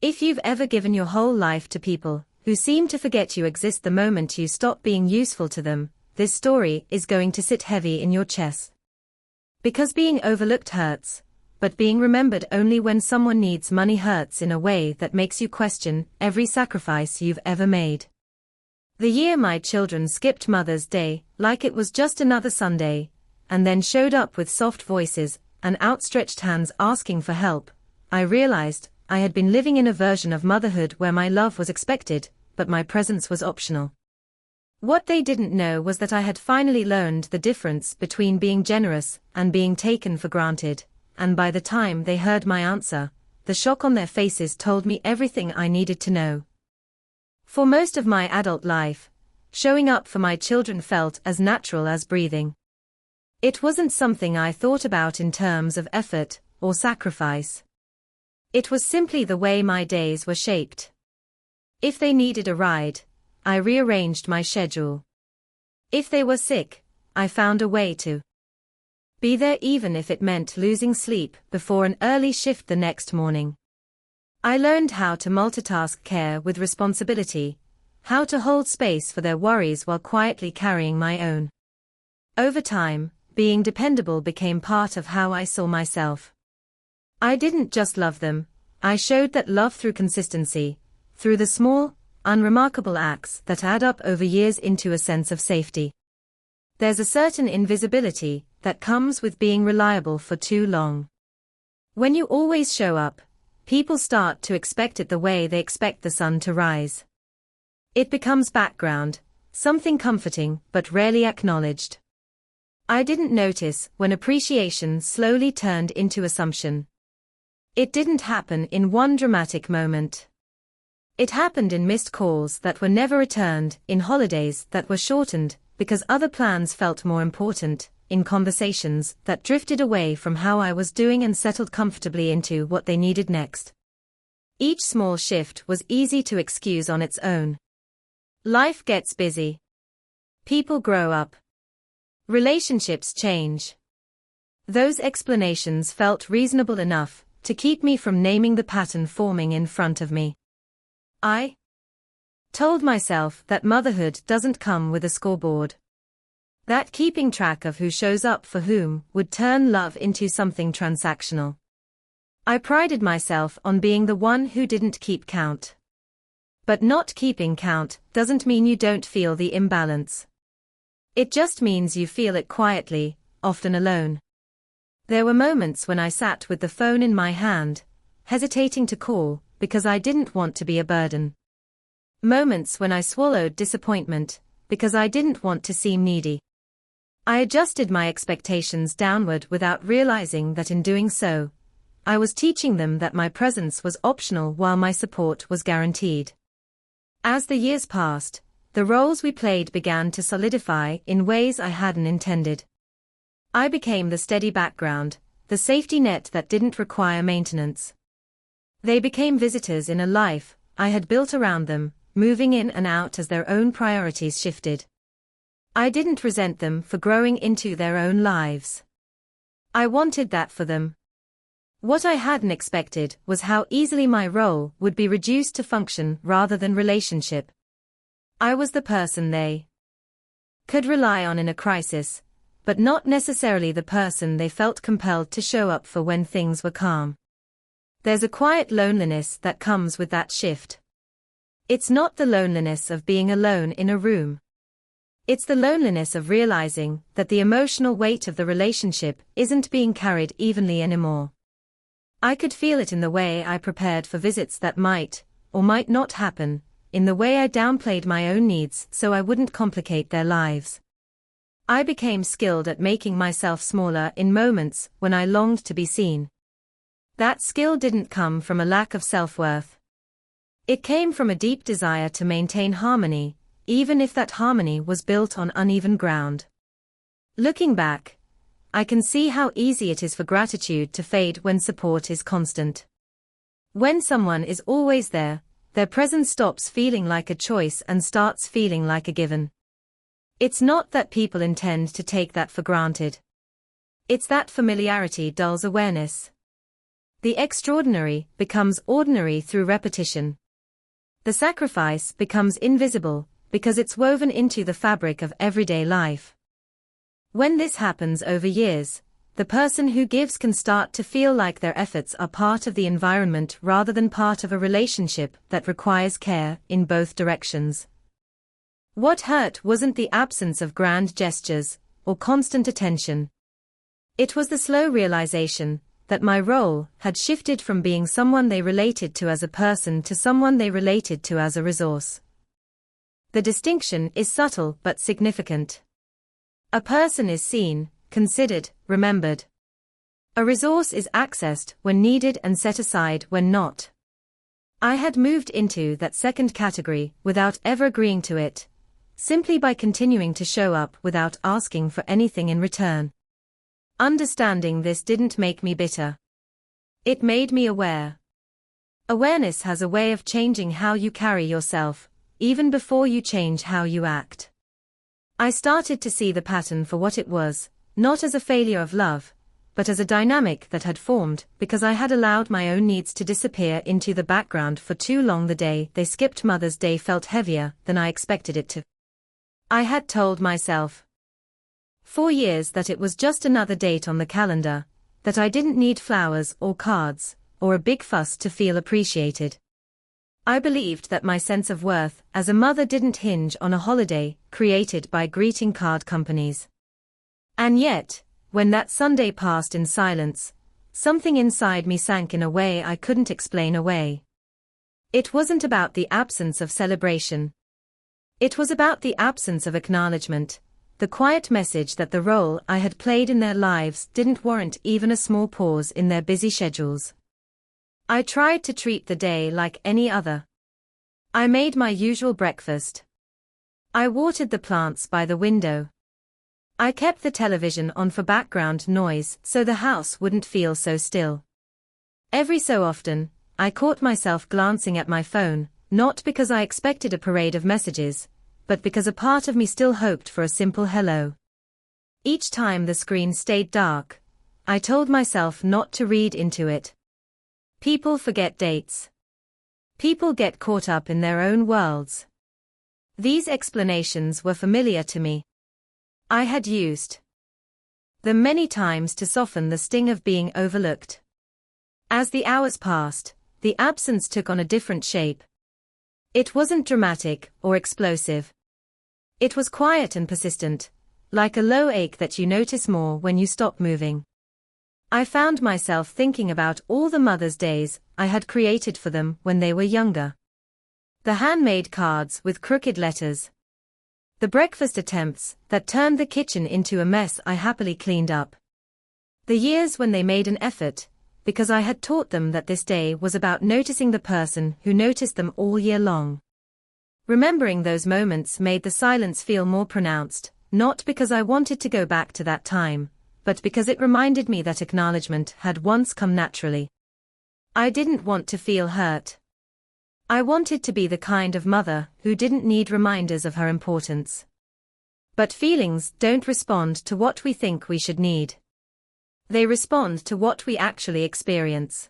If you've ever given your whole life to people who seem to forget you exist the moment you stop being useful to them, this story is going to sit heavy in your chest. Because being overlooked hurts, but being remembered only when someone needs money hurts in a way that makes you question every sacrifice you've ever made. The year my children skipped Mother's Day like it was just another Sunday, and then showed up with soft voices and outstretched hands asking for help, I realized I had been living in a version of motherhood where my love was expected, but my presence was optional. What they didn't know was that I had finally learned the difference between being generous and being taken for granted, and by the time they heard my answer, the shock on their faces told me everything I needed to know. For most of my adult life, showing up for my children felt as natural as breathing. It wasn't something I thought about in terms of effort or sacrifice. It was simply the way my days were shaped. If they needed a ride, I rearranged my schedule. If they were sick, I found a way to be there even if it meant losing sleep before an early shift the next morning. I learned how to multitask care with responsibility, how to hold space for their worries while quietly carrying my own. Over time, being dependable became part of how I saw myself. I didn't just love them, I showed that love through consistency, through the small, unremarkable acts that add up over years into a sense of safety. There's a certain invisibility that comes with being reliable for too long. When you always show up, people start to expect it the way they expect the sun to rise. It becomes background, something comforting but rarely acknowledged. I didn't notice when appreciation slowly turned into assumption. It didn't happen in one dramatic moment. It happened in missed calls that were never returned, in holidays that were shortened because other plans felt more important, in conversations that drifted away from how I was doing and settled comfortably into what they needed next. Each small shift was easy to excuse on its own. Life gets busy. People grow up. Relationships change. Those explanations felt reasonable enough to keep me from naming the pattern forming in front of me. I told myself that motherhood doesn't come with a scoreboard. That keeping track of who shows up for whom would turn love into something transactional. I prided myself on being the one who didn't keep count. But not keeping count doesn't mean you don't feel the imbalance. It just means you feel it quietly, often alone. There were moments when I sat with the phone in my hand, hesitating to call, because I didn't want to be a burden. Moments when I swallowed disappointment, because I didn't want to seem needy. I adjusted my expectations downward without realizing that in doing so, I was teaching them that my presence was optional while my support was guaranteed. As the years passed, the roles we played began to solidify in ways I hadn't intended. I became the steady background, the safety net that didn't require maintenance. They became visitors in a life I had built around them, moving in and out as their own priorities shifted. I didn't resent them for growing into their own lives. I wanted that for them. What I hadn't expected was how easily my role would be reduced to function rather than relationship. I was the person they could rely on in a crisis, but not necessarily the person they felt compelled to show up for when things were calm. There's a quiet loneliness that comes with that shift. It's not the loneliness of being alone in a room. It's the loneliness of realizing that the emotional weight of the relationship isn't being carried evenly anymore. I could feel it in the way I prepared for visits that might, or might not happen, in the way I downplayed my own needs so I wouldn't complicate their lives. I became skilled at making myself smaller in moments when I longed to be seen. That skill didn't come from a lack of self-worth. It came from a deep desire to maintain harmony, even if that harmony was built on uneven ground. Looking back, I can see how easy it is for gratitude to fade when support is constant. When someone is always there, their presence stops feeling like a choice and starts feeling like a given. It's not that people intend to take that for granted. It's that familiarity dulls awareness. The extraordinary becomes ordinary through repetition. The sacrifice becomes invisible because it's woven into the fabric of everyday life. When this happens over years, the person who gives can start to feel like their efforts are part of the environment rather than part of a relationship that requires care in both directions. What hurt wasn't the absence of grand gestures or constant attention. It was the slow realization that my role had shifted from being someone they related to as a person to someone they related to as a resource. The distinction is subtle but significant. A person is seen, considered, remembered. A resource is accessed when needed and set aside when not. I had moved into that second category without ever agreeing to it, simply by continuing to show up without asking for anything in return. Understanding this didn't make me bitter. It made me aware. Awareness has a way of changing how you carry yourself, even before you change how you act. I started to see the pattern for what it was, not as a failure of love, but as a dynamic that had formed because I had allowed my own needs to disappear into the background for too long. The day they skipped Mother's Day felt heavier than I expected it to. I had told myself for years that it was just another date on the calendar, that I didn't need flowers or cards, or a big fuss to feel appreciated. I believed that my sense of worth as a mother didn't hinge on a holiday created by greeting card companies. And yet, when that Sunday passed in silence, something inside me sank in a way I couldn't explain away. It wasn't about the absence of celebration. It was about the absence of acknowledgement. The quiet message that the role I had played in their lives didn't warrant even a small pause in their busy schedules. I tried to treat the day like any other. I made my usual breakfast. I watered the plants by the window. I kept the television on for background noise so the house wouldn't feel so still. Every so often, I caught myself glancing at my phone, not because I expected a parade of messages, but because a part of me still hoped for a simple hello. Each time the screen stayed dark, I told myself not to read into it. People forget dates. People get caught up in their own worlds. These explanations were familiar to me. I had used them many times to soften the sting of being overlooked. As the hours passed, the absence took on a different shape. It wasn't dramatic or explosive. It was quiet and persistent, like a low ache that you notice more when you stop moving. I found myself thinking about all the Mother's Days I had created for them when they were younger. The handmade cards with crooked letters. The breakfast attempts that turned the kitchen into a mess I happily cleaned up. The years when they made an effort, because I had taught them that this day was about noticing the person who noticed them all year long. Remembering those moments made the silence feel more pronounced, not because I wanted to go back to that time, but because it reminded me that acknowledgement had once come naturally. I didn't want to feel hurt. I wanted to be the kind of mother who didn't need reminders of her importance. But feelings don't respond to what we think we should need. They respond to what we actually experience.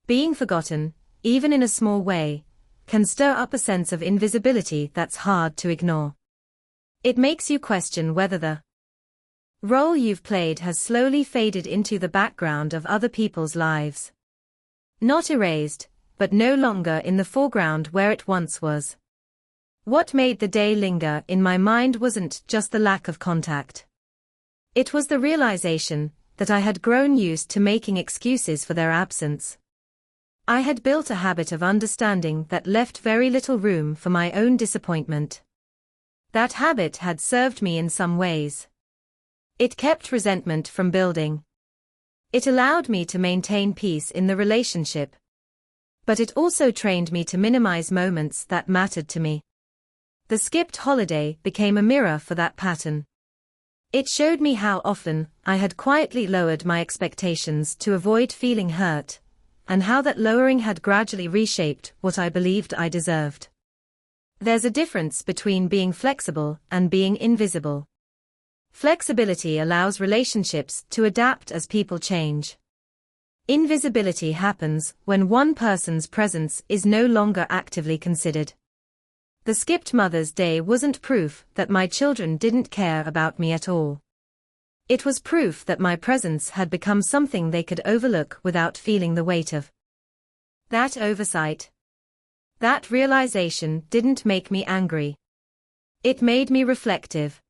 Being forgotten, even in a small way, can stir up a sense of invisibility that's hard to ignore. It makes you question whether the role you've played has slowly faded into the background of other people's lives. Not erased, but no longer in the foreground where it once was. What made the day linger in my mind wasn't just the lack of contact. It was the realization that I had grown used to making excuses for their absence. I had built a habit of understanding that left very little room for my own disappointment. That habit had served me in some ways. It kept resentment from building. It allowed me to maintain peace in the relationship. But it also trained me to minimize moments that mattered to me. The skipped holiday became a mirror for that pattern. It showed me how often I had quietly lowered my expectations to avoid feeling hurt, and how that lowering had gradually reshaped what I believed I deserved. There's a difference between being flexible and being invisible. Flexibility allows relationships to adapt as people change. Invisibility happens when one person's presence is no longer actively considered. The skipped Mother's Day wasn't proof that my children didn't care about me at all. It was proof that my presence had become something they could overlook without feeling the weight of that oversight. That realization didn't make me angry. It made me reflective.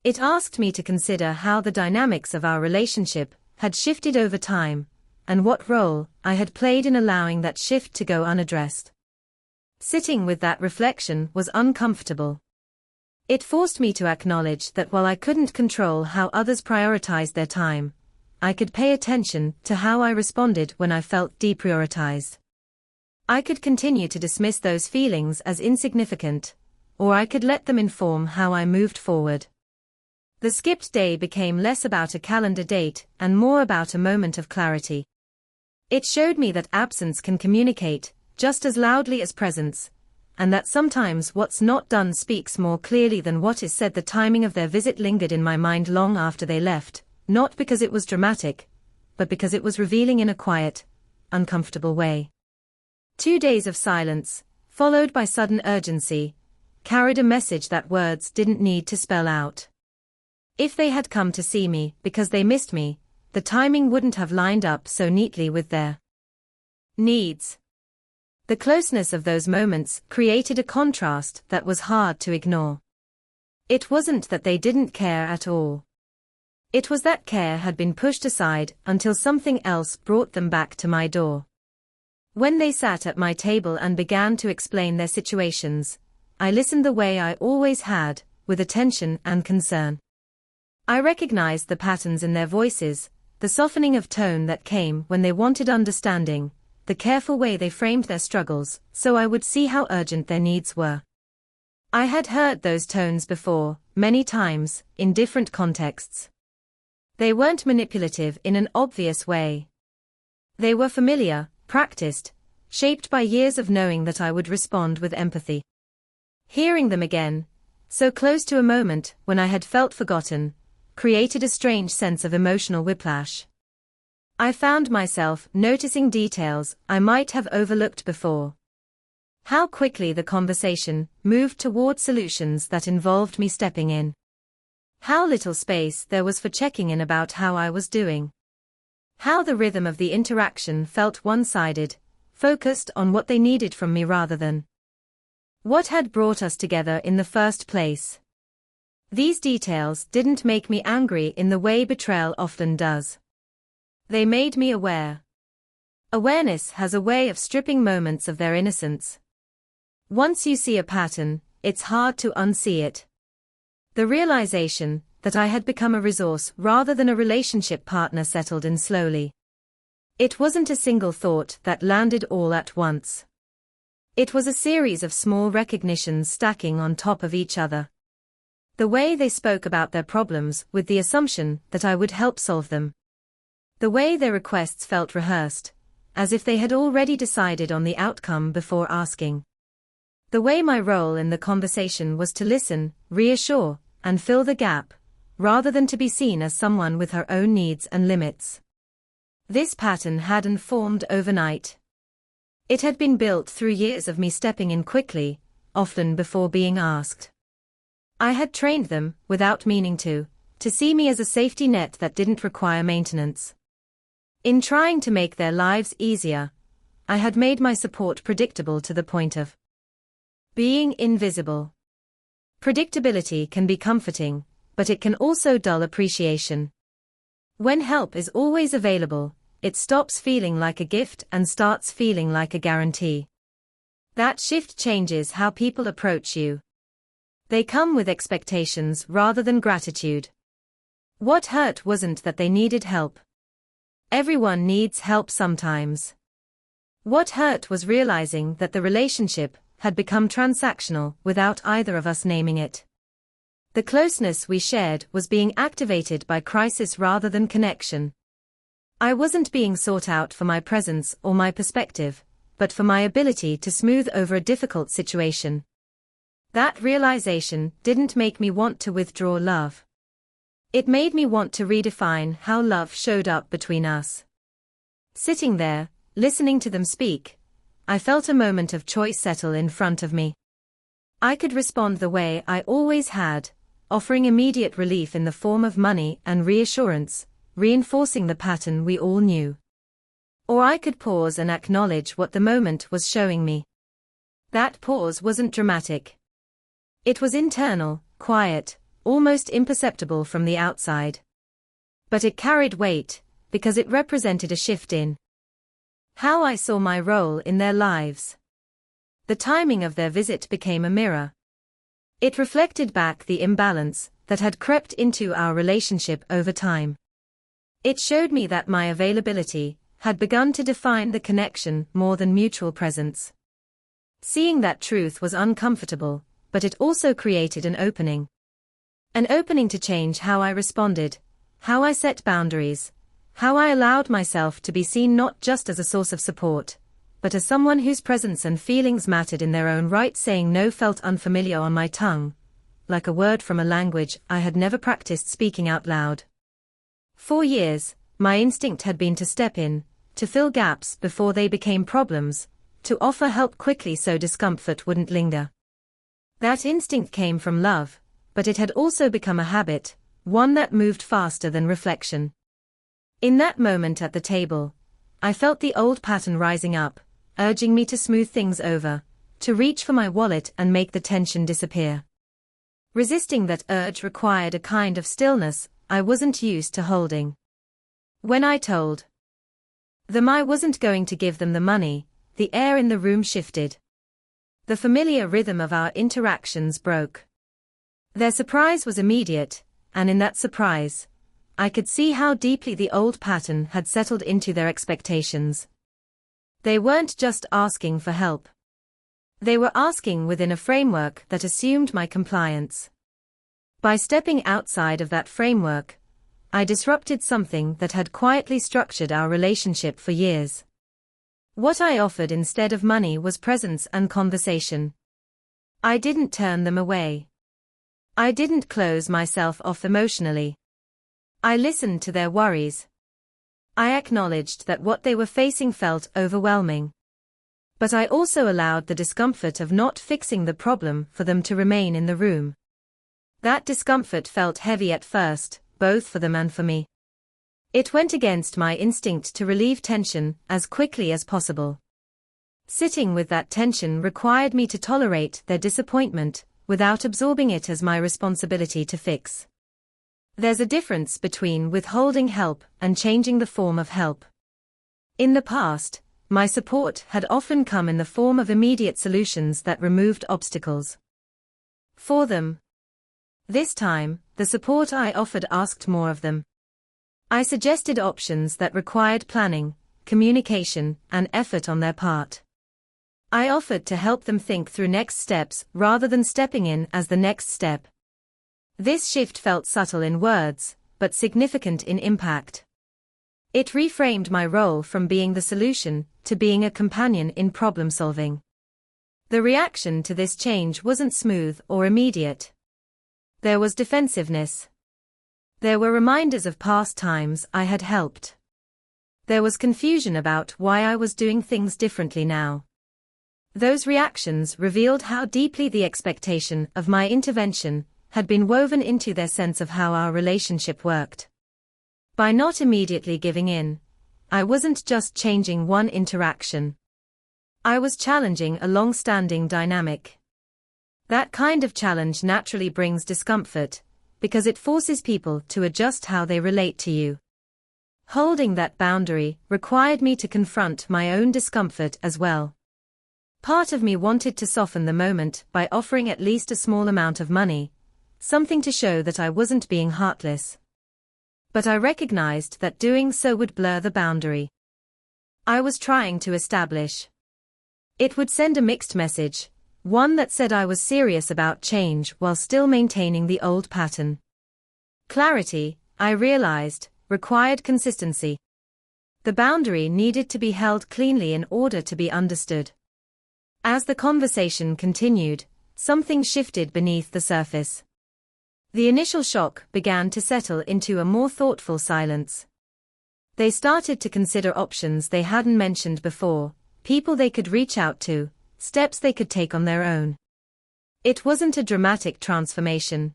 It asked me to consider how the dynamics of our relationship had shifted over time, and what role I had played in allowing that shift to go unaddressed. Sitting with that reflection was uncomfortable. It forced me to acknowledge that while I couldn't control how others prioritized their time, I could pay attention to how I responded when I felt deprioritized. I could continue to dismiss those feelings as insignificant, or I could let them inform how I moved forward. The skipped day became less about a calendar date and more about a moment of clarity. It showed me that absence can communicate just as loudly as presence, and that sometimes what's not done speaks more clearly than what is said. The timing of their visit lingered in my mind long after they left, not because it was dramatic, but because it was revealing in a quiet, uncomfortable way. 2 days of silence, followed by sudden urgency, carried a message that words didn't need to spell out. If they had come to see me because they missed me, the timing wouldn't have lined up so neatly with their needs. The closeness of those moments created a contrast that was hard to ignore. It wasn't that they didn't care at all. It was that care had been pushed aside until something else brought them back to my door. When they sat at my table and began to explain their situations, I listened the way I always had, with attention and concern. I recognized the patterns in their voices, the softening of tone that came when they wanted understanding, the careful way they framed their struggles, so I would see how urgent their needs were. I had heard those tones before, many times, in different contexts. They weren't manipulative in an obvious way. They were familiar, practiced, shaped by years of knowing that I would respond with empathy. Hearing them again, so close to a moment when I had felt forgotten, created a strange sense of emotional whiplash. I found myself noticing details I might have overlooked before. How quickly the conversation moved toward solutions that involved me stepping in. How little space there was for checking in about how I was doing. How the rhythm of the interaction felt one-sided, focused on what they needed from me rather than what had brought us together in the first place. These details didn't make me angry in the way betrayal often does. They made me aware. Awareness has a way of stripping moments of their innocence. Once you see a pattern, it's hard to unsee it. The realization that I had become a resource rather than a relationship partner settled in slowly. It wasn't a single thought that landed all at once. It was a series of small recognitions stacking on top of each other. The way they spoke about their problems with the assumption that I would help solve them. The way their requests felt rehearsed, as if they had already decided on the outcome before asking. The way my role in the conversation was to listen, reassure, and fill the gap, rather than to be seen as someone with her own needs and limits. This pattern hadn't formed overnight. It had been built through years of me stepping in quickly, often before being asked. I had trained them, without meaning to see me as a safety net that didn't require maintenance. In trying to make their lives easier, I had made my support predictable to the point of being invisible. Predictability can be comforting, but it can also dull appreciation. When help is always available, it stops feeling like a gift and starts feeling like a guarantee. That shift changes how people approach you. They come with expectations rather than gratitude. What hurt wasn't that they needed help. Everyone needs help sometimes. What hurt was realizing that the relationship had become transactional without either of us naming it. The closeness we shared was being activated by crisis rather than connection. I wasn't being sought out for my presence or my perspective, but for my ability to smooth over a difficult situation. That realization didn't make me want to withdraw love. It made me want to redefine how love showed up between us. Sitting there, listening to them speak, I felt a moment of choice settle in front of me. I could respond the way I always had, offering immediate relief in the form of money and reassurance, reinforcing the pattern we all knew. Or I could pause and acknowledge what the moment was showing me. That pause wasn't dramatic. It was internal, quiet, almost imperceptible from the outside. But it carried weight, because it represented a shift in how I saw my role in their lives. The timing of their visit became a mirror. It reflected back the imbalance that had crept into our relationship over time. It showed me that my availability had begun to define the connection more than mutual presence. Seeing that truth was uncomfortable, but it also created an opening. An opening to change how I responded, how I set boundaries, how I allowed myself to be seen not just as a source of support, but as someone whose presence and feelings mattered in their own right. Saying no felt unfamiliar on my tongue, like a word from a language I had never practiced speaking out loud. For years, my instinct had been to step in, to fill gaps before they became problems, to offer help quickly so discomfort wouldn't linger. That instinct came from love, but it had also become a habit, one that moved faster than reflection. In that moment at the table, I felt the old pattern rising up, urging me to smooth things over, to reach for my wallet and make the tension disappear. Resisting that urge required a kind of stillness I wasn't used to holding. When I told them I wasn't going to give them the money, the air in the room shifted. The familiar rhythm of our interactions broke. Their surprise was immediate, and in that surprise, I could see how deeply the old pattern had settled into their expectations. They weren't just asking for help. They were asking within a framework that assumed my compliance. By stepping outside of that framework, I disrupted something that had quietly structured our relationship for years. What I offered instead of money was presence and conversation. I didn't turn them away. I didn't close myself off emotionally. I listened to their worries. I acknowledged that what they were facing felt overwhelming. But I also allowed the discomfort of not fixing the problem for them to remain in the room. That discomfort felt heavy at first, both for them and for me. It went against my instinct to relieve tension as quickly as possible. Sitting with that tension required me to tolerate their disappointment, without absorbing it as my responsibility to fix. There's a difference between withholding help and changing the form of help. In the past, my support had often come in the form of immediate solutions that removed obstacles for them. This time, the support I offered asked more of them. I suggested options that required planning, communication, and effort on their part. I offered to help them think through next steps rather than stepping in as the next step. This shift felt subtle in words, but significant in impact. It reframed my role from being the solution to being a companion in problem solving. The reaction to this change wasn't smooth or immediate. There was defensiveness. There were reminders of past times I had helped. There was confusion about why I was doing things differently now. Those reactions revealed how deeply the expectation of my intervention had been woven into their sense of how our relationship worked. By not immediately giving in, I wasn't just changing one interaction. I was challenging a long-standing dynamic. That kind of challenge naturally brings discomfort, because it forces people to adjust how they relate to you. Holding that boundary required me to confront my own discomfort as well. Part of me wanted to soften the moment by offering at least a small amount of money, something to show that I wasn't being heartless. But I recognized that doing so would blur the boundary I was trying to establish. It would send a mixed message, one that said I was serious about change while still maintaining the old pattern. Clarity, I realized, required consistency. The boundary needed to be held cleanly in order to be understood. As the conversation continued, something shifted beneath the surface. The initial shock began to settle into a more thoughtful silence. They started to consider options they hadn't mentioned before, people they could reach out to, steps they could take on their own. It wasn't a dramatic transformation.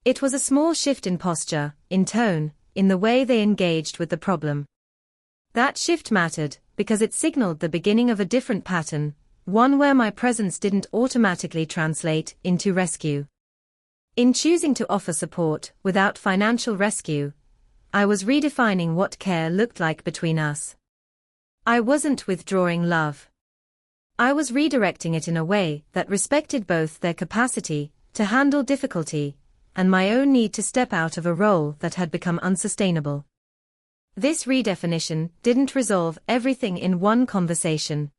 It was a small shift in posture, in tone, in the way they engaged with the problem. That shift mattered, because it signaled the beginning of a different pattern, one where my presence didn't automatically translate into rescue. In choosing to offer support without financial rescue, I was redefining what care looked like between us. I wasn't withdrawing love. I was redirecting it in a way that respected both their capacity to handle difficulty and my own need to step out of a role that had become unsustainable. This redefinition didn't resolve everything in one conversation.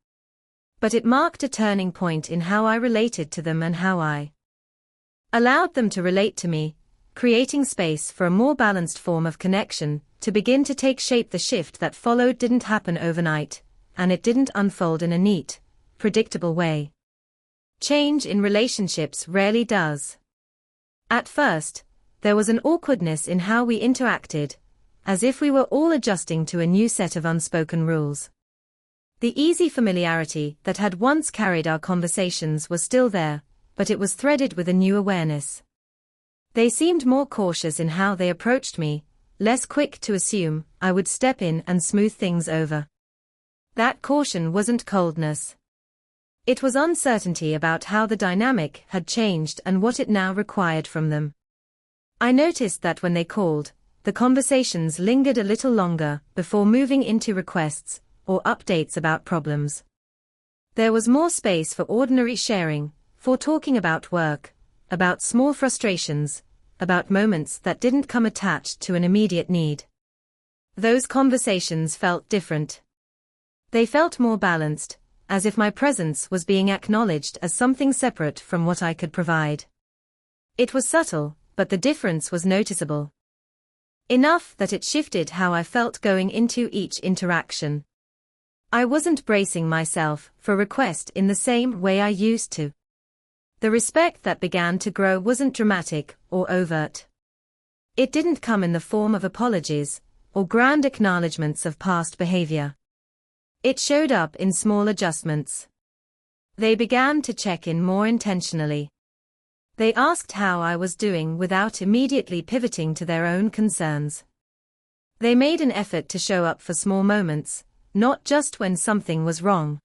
But it marked a turning point in how I related to them and how I allowed them to relate to me, creating space for a more balanced form of connection to begin to take shape. The shift that followed didn't happen overnight, and it didn't unfold in a neat, predictable way. Change in relationships rarely does. At first, there was an awkwardness in how we interacted, as if we were all adjusting to a new set of unspoken rules. The easy familiarity that had once carried our conversations was still there, but it was threaded with a new awareness. They seemed more cautious in how they approached me, less quick to assume I would step in and smooth things over. That caution wasn't coldness. It was uncertainty about how the dynamic had changed and what it now required from them. I noticed that when they called, the conversations lingered a little longer before moving into requests or updates about problems. There was more space for ordinary sharing, for talking about work, about small frustrations, about moments that didn't come attached to an immediate need. Those conversations felt different. They felt more balanced, as if my presence was being acknowledged as something separate from what I could provide. It was subtle, but the difference was noticeable. Enough that it shifted how I felt going into each interaction. I wasn't bracing myself for request in the same way I used to. The respect that began to grow wasn't dramatic or overt. It didn't come in the form of apologies or grand acknowledgments of past behavior. It showed up in small adjustments. They began to check in more intentionally. They asked how I was doing without immediately pivoting to their own concerns. They made an effort to show up for small moments, not just when something was wrong.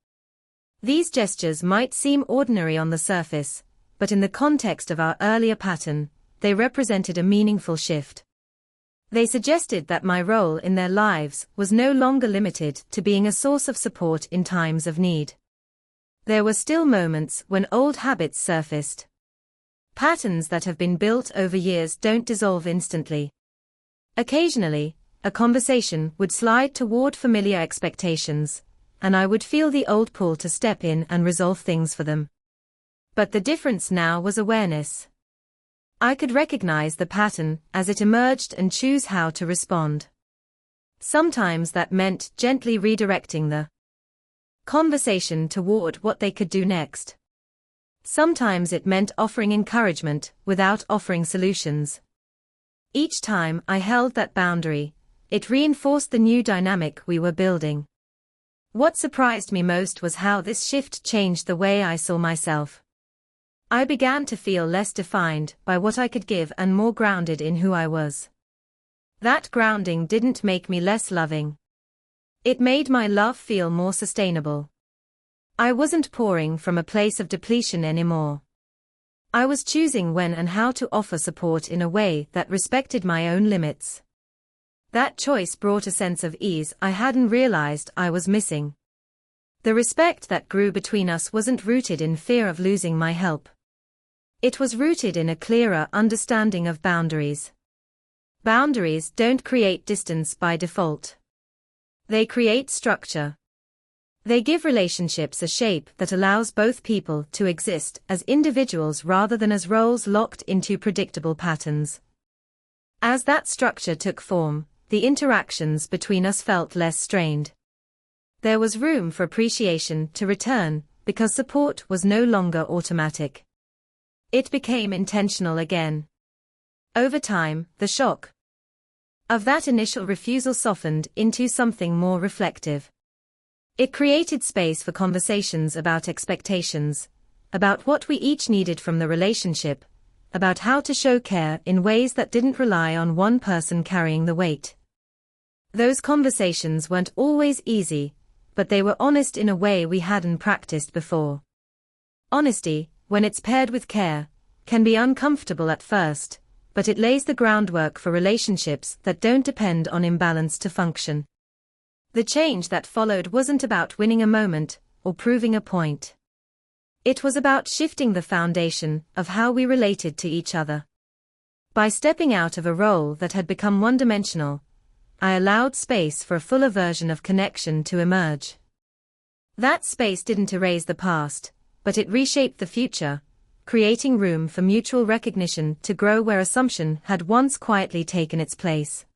These gestures might seem ordinary on the surface, but in the context of our earlier pattern, they represented a meaningful shift. They suggested that my role in their lives was no longer limited to being a source of support in times of need. There were still moments when old habits surfaced. Patterns that have been built over years don't dissolve instantly. Occasionally, a conversation would slide toward familiar expectations, and I would feel the old pull to step in and resolve things for them. But the difference now was awareness. I could recognize the pattern as it emerged and choose how to respond. Sometimes that meant gently redirecting the conversation toward what they could do next. Sometimes it meant offering encouragement without offering solutions. Each time I held that boundary, it reinforced the new dynamic we were building. What surprised me most was how this shift changed the way I saw myself. I began to feel less defined by what I could give and more grounded in who I was. That grounding didn't make me less loving. It made my love feel more sustainable. I wasn't pouring from a place of depletion anymore. I was choosing when and how to offer support in a way that respected my own limits. That choice brought a sense of ease I hadn't realized I was missing. The respect that grew between us wasn't rooted in fear of losing my help. It was rooted in a clearer understanding of boundaries. Boundaries don't create distance by default. They create structure. They give relationships a shape that allows both people to exist as individuals rather than as roles locked into predictable patterns. As that structure took form, the interactions between us felt less strained. There was room for appreciation to return, because support was no longer automatic. It became intentional again. Over time, the shock of that initial refusal softened into something more reflective. It created space for conversations about expectations, about what we each needed from the relationship, about how to show care in ways that didn't rely on one person carrying the weight. Those conversations weren't always easy, but they were honest in a way we hadn't practiced before. Honesty, when it's paired with care, can be uncomfortable at first, but it lays the groundwork for relationships that don't depend on imbalance to function. The change that followed wasn't about winning a moment or proving a point. It was about shifting the foundation of how we related to each other. By stepping out of a role that had become one-dimensional, I allowed space for a fuller version of connection to emerge. That space didn't erase the past, but it reshaped the future, creating room for mutual recognition to grow where assumption had once quietly taken its place.